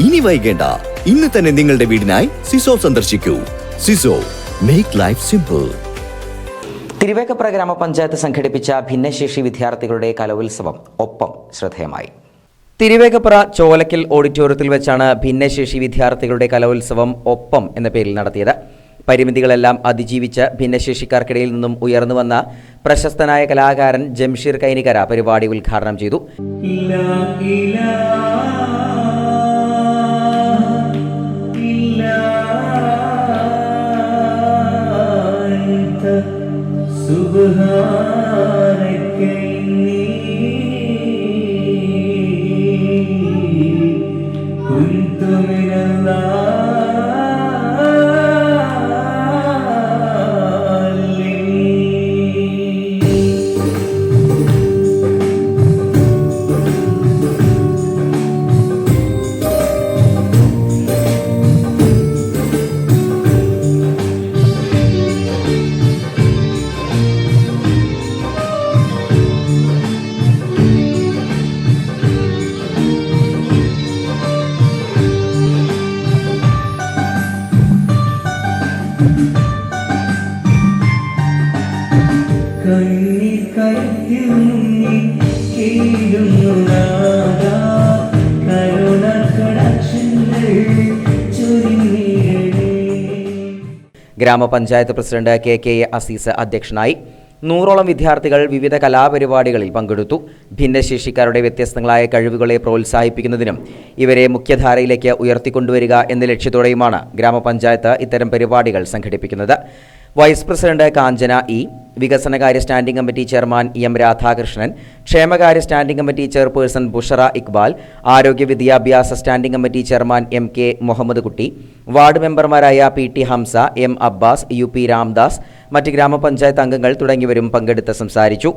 ഇനി വൈകേണ്ട, ഇന്ന് തന്നെ നിങ്ങളുടെ വീടിനായി സിസോ സന്ദർശിക്കൂ. സിസോ, മേക്ക് ലൈഫ് സിമ്പിൾ. തിരുവേഗപ്പുറ ഗ്രാമപഞ്ചായത്ത് സംഘടിപ്പിച്ച ഭിന്നശേഷി വിദ്യാർത്ഥികളുടെ കലോത്സവം ഒപ്പം ശ്രദ്ധേയമായി. തിരുവേഗപ്പുറ ചോലക്കൽ ഓഡിറ്റോറിയത്തിൽ വെച്ചാണ് ഭിന്നശേഷി വിദ്യാർത്ഥികളുടെ കലോത്സവം ഒപ്പം എന്ന പേരിൽ നടത്തിയത്. പരിമിതികളെല്ലാം അതിജീവിച്ച് ഭിന്നശേഷിക്കാർക്കിടയിൽ നിന്നും ഉയർന്നു വന്ന പ്രശസ്തനായ കലാകാരൻ ജംഷീർ കൈനികര പരിപാടി ഉദ്ഘാടനം ചെയ്തു. ഗ്രാമപഞ്ചായത്ത് പ്രസിഡന്റ് കെ അസീസ് അധ്യക്ഷനായി. 100ഓളം വിദ്യാർത്ഥികൾ വിവിധ കലാപരിപാടികളിൽ പങ്കെടുത്തു. ഭിന്നശേഷിക്കാരുടെ വ്യത്യസ്തങ്ങളായ കഴിവുകളെ പ്രോത്സാഹിപ്പിക്കുന്നതിനും ഇവരെ മുഖ്യധാരയിലേക്ക് ഉയർത്തിക്കൊണ്ടുവരിക എന്ന ലക്ഷ്യത്തോടെയുമാണ് ഗ്രാമപഞ്ചായത്ത് ഇത്തരം പരിപാടികൾ സംഘടിപ്പിക്കുന്നത്. വൈസ് പ്രസിഡന്റ് കാഞ്ചന ഇ, വികസനകാര്യ standing committee chairman M Radhakrishnan, ക്ഷേമകാര്യ standing committee chairperson Bushara Iqbal, ആരോഗ്യ വിദ്യാഭ്യാസ standing committee chairman MK Muhammad Kutty, ward മെമ്പർമാരായ PT Hamsa, M Abbas, UP Ramdas, മറ്റ് ഗ്രാമപഞ്ചായത്ത് അംഗങ്ങൾ തുടങ്ങിയവരും പങ്കെടുത്ത് സംസാരിച്ചു.